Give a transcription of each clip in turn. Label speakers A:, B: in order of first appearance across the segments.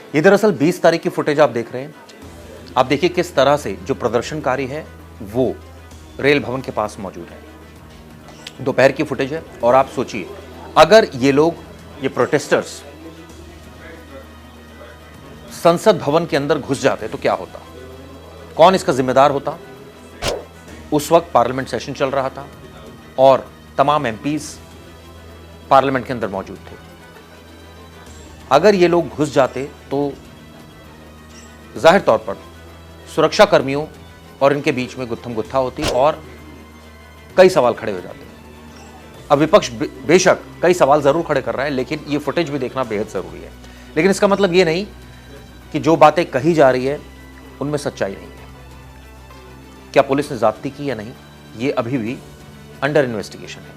A: ये दरअसल 20 तारीख की फुटेज आप देख रहे हैं। आप देखिए किस तरह से जो प्रदर्शनकारी है वो रेल भवन के पास मौजूद है। दोपहर की फुटेज है और आप सोचिए अगर ये लोग, ये प्रोटेस्टर्स संसद भवन के अंदर घुस जाते तो क्या होता, कौन इसका जिम्मेदार होता। उस वक्त पार्लियामेंट सेशन चल रहा था और तमाम एमपीज पार्लियामेंट के अंदर मौजूद थे। अगर ये लोग घुस जाते तो जाहिर तौर पर सुरक्षा कर्मियों और इनके बीच में गुत्थम गुत्था होती और कई सवाल खड़े हो जाते। अब विपक्ष बेशक कई सवाल जरूर खड़े कर रहा है, लेकिन ये फुटेज भी देखना बेहद जरूरी है। लेकिन इसका मतलब ये नहीं कि जो बातें कही जा रही है उनमें सच्चाई नहीं है। क्या पुलिस ने ज्यादती की या नहीं, ये अभी भी अंडर इन्वेस्टिगेशन है।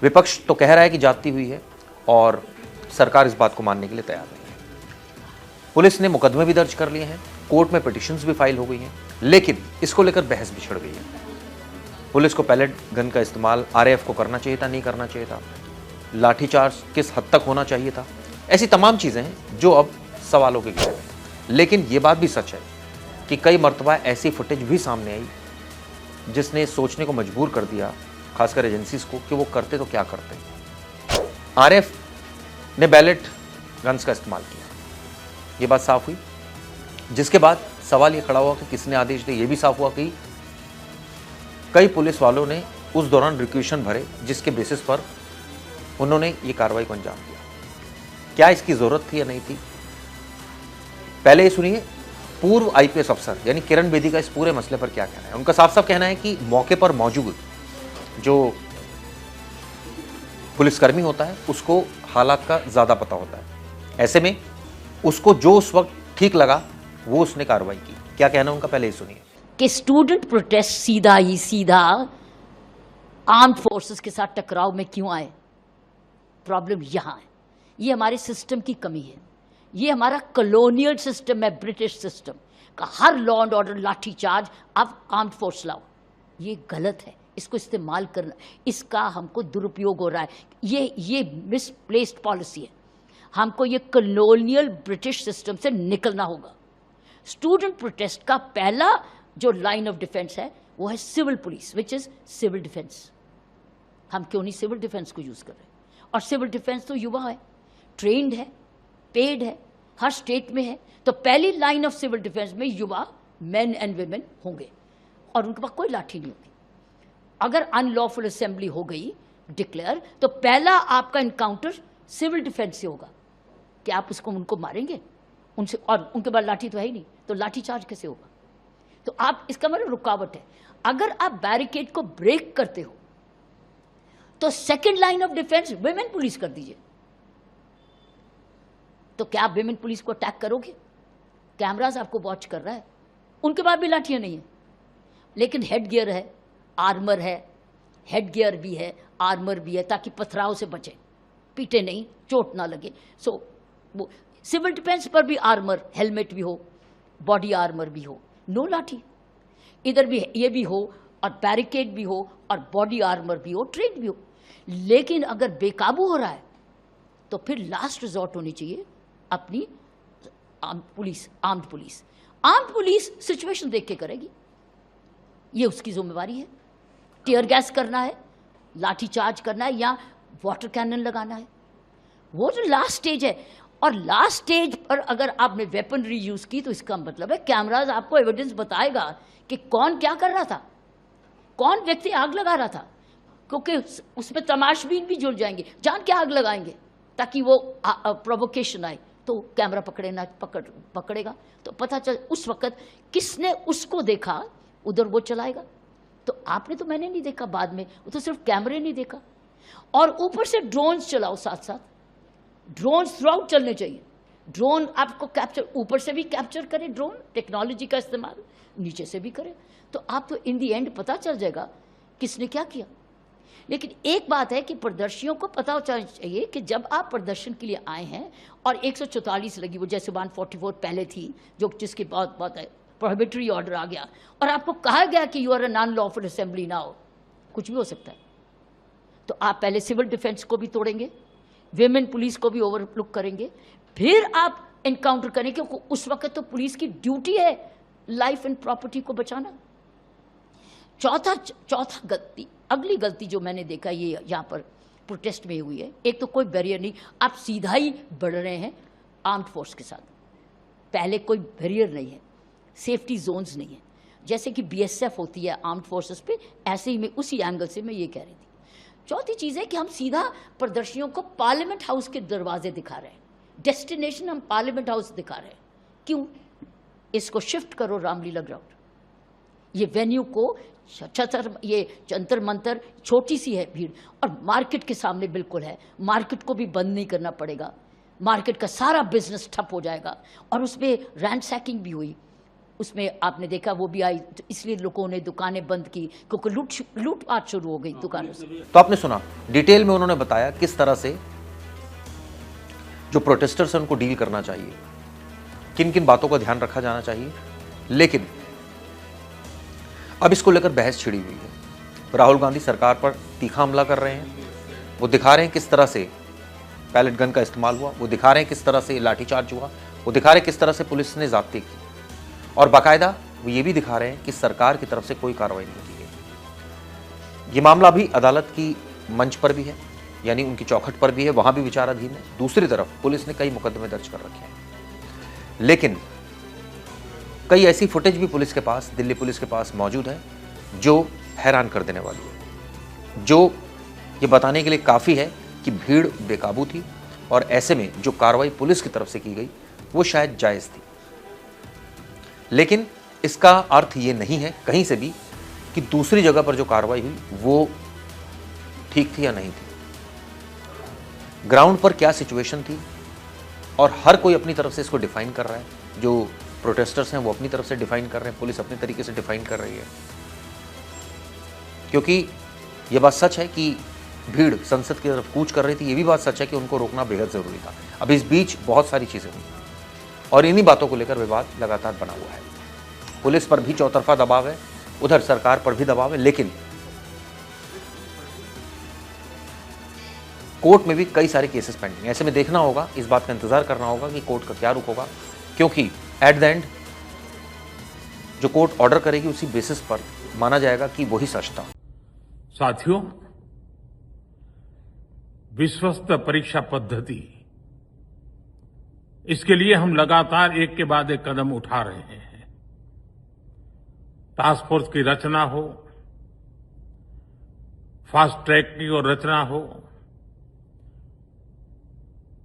A: विपक्ष तो कह रहा है कि ज्यादती हुई है और सरकार इस बात को मानने के लिए तैयार नहीं है। पुलिस ने मुकदमे भी दर्ज कर लिए हैं, कोर्ट में पिटीशंस भी फाइल हो गई हैं, लेकिन इसको लेकर बहस भी छिड़ गई है। पुलिस को पैलेट गन का इस्तेमाल आरएएफ को करना चाहिए था, नहीं करना चाहिए था, लाठीचार्ज किस हद तक होना चाहिए था, ऐसी तमाम चीजें हैं जो अब सवालों के घेरे में। लेकिन यह बात भी सच है कि कई मर्तबा ऐसी फुटेज भी सामने आई जिसने सोचने को मजबूर कर दिया, खासकर एजेंसीज को, कि वो करते तो क्या करते। आरएएफ ने बैलेट गन्स का इस्तेमाल किया, ये बात साफ हुई। जिसके बाद सवाल ये खड़ा हुआ कि किसने आदेश दिए। ये भी साफ हुआ कि कई पुलिस वालों ने उस दौरान रिक्वेशन भरे जिसके बेसिस पर उन्होंने ये कार्रवाई को अंजाम दिया। क्या इसकी जरूरत थी या नहीं थी, पहले ये सुनिए पूर्व आईपीएस अफसर यानी किरण बेदी का इस पूरे मसले पर क्या कहना है। उनका साफ साफ कहना है कि मौके पर मौजूद जो पुलिसकर्मी होता है उसको हालात का ज्यादा पता होता है। ऐसे में उसको जो उस वक्त ठीक लगा वो उसने कार्रवाई की। क्या कहना है उनका, पहले ही सुनिए।
B: कि स्टूडेंट प्रोटेस्ट सीधा ही सीधा आर्म्ड फोर्सेस के साथ टकराव में क्यों आए। प्रॉब्लम यहां है, ये हमारे सिस्टम की कमी है। ये हमारा कॉलोनियल सिस्टम है, ब्रिटिश सिस्टम का हर लॉ एंड ऑर्डर लाठीचार्ज, अब आर्म्ड फोर्स लाओ। ये गलत है, इसको इस्तेमाल करना, इसका हमको दुरुपयोग हो रहा है। ये मिसप्लेस्ड पॉलिसी है। हमको ये कॉलोनियल ब्रिटिश सिस्टम से निकलना होगा। स्टूडेंट प्रोटेस्ट का पहला जो लाइन ऑफ डिफेंस है वो है civil police, which is civil defence. हम क्यों नहीं सिविल डिफेंस को यूज कर रहे? और सिविल डिफेंस तो युवा है, ट्रेन्ड है, पेड है, हर स्टेट में है। तो पहली लाइन ऑफ सिविल डिफेंस में युवा मेन एंड वुमेन होंगे और उनके पास कोई लाठी नहीं होगी। अगर अनलॉफुल असेंबली हो गई डिक्लेयर, तो पहला आपका इनकाउंटर सिविल डिफेंस से होगा कि आप उसको उनको मारेंगे उनसे, और उनके पास लाठी तो है ही नहीं, तो लाठी चार्ज कैसे होगा? तो आप, इसका मतलब रुकावट है। अगर आप बैरिकेड को ब्रेक करते हो तो second line of defence women police कर दीजिए। तो क्या आप विमेन पुलिस को अटैक करोगे? कैमरास आपको वॉच कर रहा है, उनके पास भी लाठियां नहीं है, लेकिन हेड गियर है, आर्मर है, हेड गियर भी है, आर्मर भी है, ताकि पथराव से बचे, पीटे नहीं, चोट ना लगे। सो वो सिविल डिफेंस पर भी आर्मर, हेलमेट भी हो, बॉडी आर्मर भी हो, नो लाठी। इधर भी ये भी हो और बैरिकेड भी हो और बॉडी आर्मर भी हो, ट्रेन भी हो। लेकिन अगर बेकाबू हो रहा है तो फिर लास्ट रिजॉर्ट होनी चाहिए अपनी आर्म्ड पुलिस सिचुएशन देख के करेगी, ये उसकी जिम्मेवारी है। टीयर गैस करना है, लाठी चार्ज करना है या वाटर कैनन लगाना है, वो जो लास्ट स्टेज है। और लास्ट स्टेज पर अगर आपने वेपनरी यूज की तो इसका मतलब है कैमराज आपको एविडेंस बताएगा कि कौन क्या कर रहा था, कौन व्यक्ति आग लगा रहा था, क्योंकि उसमें तमाशबीन भी जुड़ जाएंगे, जान के आग लगाएंगे ताकि वो प्रोवोकेशन आए, तो कैमरा पकड़ेगा तो पता चल उस वक्त किसने उसको देखा, उधर वो चलाएगा। तो आपने तो, मैंने नहीं देखा, बाद में वो तो सिर्फ कैमरे नहीं देखा। और ऊपर से ड्रोन्स चलाओ, साथ साथ ड्रोन्स थ्रू आउट चलने चाहिए। ड्रोन आपको कैप्चर, ऊपर से भी कैप्चर करे, ड्रोन टेक्नोलॉजी का इस्तेमाल नीचे से भी करे, तो आप तो इन दी एंड पता चल जाएगा किसने क्या किया। लेकिन एक बात है कि प्रदर्शियों को पता होना चाहिए कि जब आप प्रदर्शन के लिए आए हैं और 144 लगी, वो जैसे 144 पहले थी, जो जिसके बाद बात है प्रोहिबिटरी ऑर्डर आ गया और आपको कहा गया कि you are a non lawful assembly now, कुछ भी हो सकता है। तो आप पहले सिविल डिफेंस को भी तोड़ेंगे, विमेन पुलिस को भी ओवरलुक करेंगे, फिर आप एनकाउंटर करें, क्योंकि उस वक्त तो पुलिस की ड्यूटी है लाइफ एंड प्रॉपर्टी को बचाना। चौथा गलती, अगली गलती जो मैंने देखा ये यहाँ पर प्रोटेस्ट में हुई है, एक तो कोई बैरियर नहीं, आप सीधा ही बढ़ रहे हैं आर्म्ड फोर्स के साथ। पहले कोई बैरियर नहीं है, सेफ्टी जोन्स नहीं है, जैसे कि बीएसएफ होती है आर्म्ड फोर्सेस पे, ऐसे ही मैं उसी एंगल से मैं ये कह रही थी। चौथी चीज़ है कि हम सीधा प्रदर्शनियों को पार्लियामेंट हाउस के दरवाजे दिखा रहे हैं, डेस्टिनेशन हम पार्लियामेंट हाउस दिखा रहे हैं। क्यों? इसको शिफ्ट करो रामलीला ग्राउंड, ये वेन्यू को ये जंतर मंतर छोटी सी है भीड़, और मार्केट के सामने बिल्कुल है, मार्केट को भी बंद नहीं करना पड़ेगा, मार्केट का सारा बिजनेस ठप हो जाएगा। और उसमें रैंडसैकिंग भी हुई, उसमें आपने देखा वो भी आई, तो इसलिए लोगों ने दुकानें बंद की क्योंकि लूटपाट शुरू हो गई दुकानों से।
A: तो आपने सुना डिटेल में उन्होंने बताया किस तरह से जो प्रोटेस्टर्स हैं उनको डील करना चाहिए, किन किन बातों का ध्यान रखा जाना चाहिए। लेकिन अब इसको लेकर बहस छिड़ी हुई है। राहुल गांधी सरकार पर तीखा हमला कर रहे हैं, वो दिखा रहे हैं किस तरह से पैलेट गन का इस्तेमाल हुआ, वो दिखा रहे हैं किस तरह से लाठीचार्ज हुआ, वो दिखा रहे हैं किस तरह से पुलिस ने ज़ाब्ते की, और बाकायदा वो ये भी दिखा रहे हैं कि सरकार की तरफ से कोई कार्रवाई नहीं की गई। ये मामला अभी अदालत की मंच पर भी है, यानी उनकी चौखट पर भी है, वहां भी विचाराधीन है। दूसरी तरफ पुलिस ने कई मुकदमे दर्ज कर रखे हैं, लेकिन कई ऐसी फुटेज भी पुलिस के पास, दिल्ली पुलिस के पास मौजूद है जो हैरान कर देने वाली है, जो ये बताने के लिए काफ़ी है कि भीड़ बेकाबू थी और ऐसे में जो कार्रवाई पुलिस की तरफ से की गई वो शायद जायज़ थी। लेकिन इसका अर्थ ये नहीं है कहीं से भी कि दूसरी जगह पर जो कार्रवाई हुई वो ठीक थी या नहीं थी। ग्राउंड पर क्या सिचुएशन थी, और हर कोई अपनी तरफ से इसको डिफाइन कर रहा है। जो प्रोटेस्टर्स हैं वो अपनी तरफ से डिफाइन कर रहे हैं, पुलिस अपने तरीके से डिफाइन कर रही है, क्योंकि ये बात सच है कि भीड़ संसद की तरफ कूच कर रही थी, ये भी बात सच है कि उनको रोकना बेहद ज़रूरी था। अब इस बीच बहुत सारी चीज़ें हुई और इन्हीं बातों को लेकर विवाद लगातार बना हुआ है। पुलिस पर भी चौतरफा दबाव है, उधर सरकार पर भी दबाव है, लेकिन कोर्ट में भी कई सारे केसेस पेंडिंग है। ऐसे में देखना होगा, इस बात का इंतजार करना होगा कि कोर्ट का क्या रुख होगा, क्योंकि एट द एंड जो कोर्ट ऑर्डर करेगी उसी बेसिस पर माना जाएगा कि वही सच था।
C: साथियों, विश्वस्त परीक्षा पद्धति, इसके लिए हम लगातार एक के बाद एक कदम उठा रहे हैं। टास्क फोर्स की रचना हो, फास्ट ट्रैक की और रचना हो,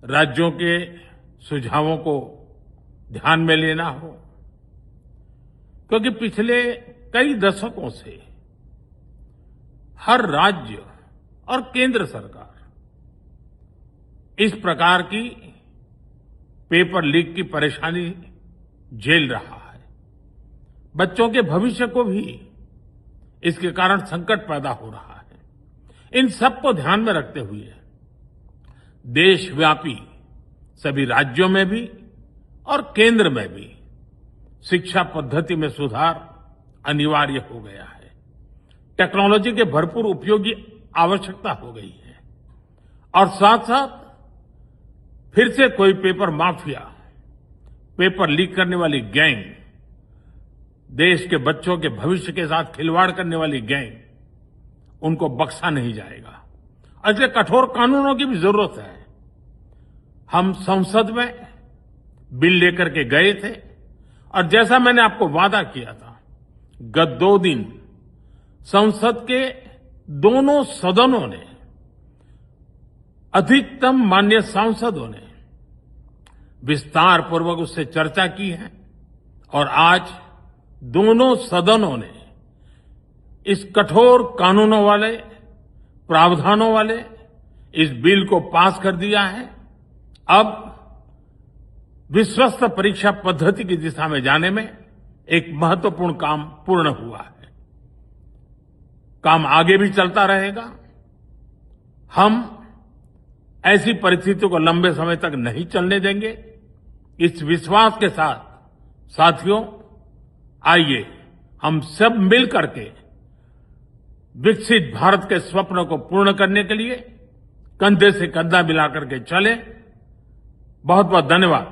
C: राज्यों के सुझावों को ध्यान में लेना हो, क्योंकि पिछले कई दशकों से हर राज्य और केंद्र सरकार इस प्रकार की पेपर लीक की परेशानी झेल रहा है। बच्चों के भविष्य को भी इसके कारण संकट पैदा हो रहा है। इन सब को ध्यान में रखते हुए देशव्यापी सभी राज्यों में भी और केंद्र में भी शिक्षा पद्धति में सुधार अनिवार्य हो गया है। टेक्नोलॉजी के भरपूर उपयोग की आवश्यकता हो गई है, और साथ साथ फिर से कोई पेपर माफिया, पेपर लीक करने वाली गैंग, देश के बच्चों के भविष्य के साथ खिलवाड़ करने वाली गैंग, उनको बख्शा नहीं जाएगा। इसलिए कठोर कानूनों की भी जरूरत है। हम संसद में बिल लेकर के गए थे, और जैसा मैंने आपको वादा किया था, गत 2 दिन संसद के दोनों सदनों ने, अधिकतम माननीय सांसदों ने विस्तार पूर्वक उससे चर्चा की है, और आज दोनों सदनों ने इस कठोर कानूनों वाले, प्रावधानों वाले इस बिल को पास कर दिया है। अब विश्वस्त परीक्षा पद्धति की दिशा में जाने में एक महत्वपूर्ण काम पूर्ण हुआ है। काम आगे भी चलता रहेगा। हम ऐसी परिस्थितियों को लंबे समय तक नहीं चलने देंगे। इस विश्वास के साथ साथियों, आइए हम सब मिल करके विकसित भारत के स्वप्न को पूर्ण करने के लिए कंधे से कंधा मिलाकर के चलें। बहुत बहुत धन्यवाद।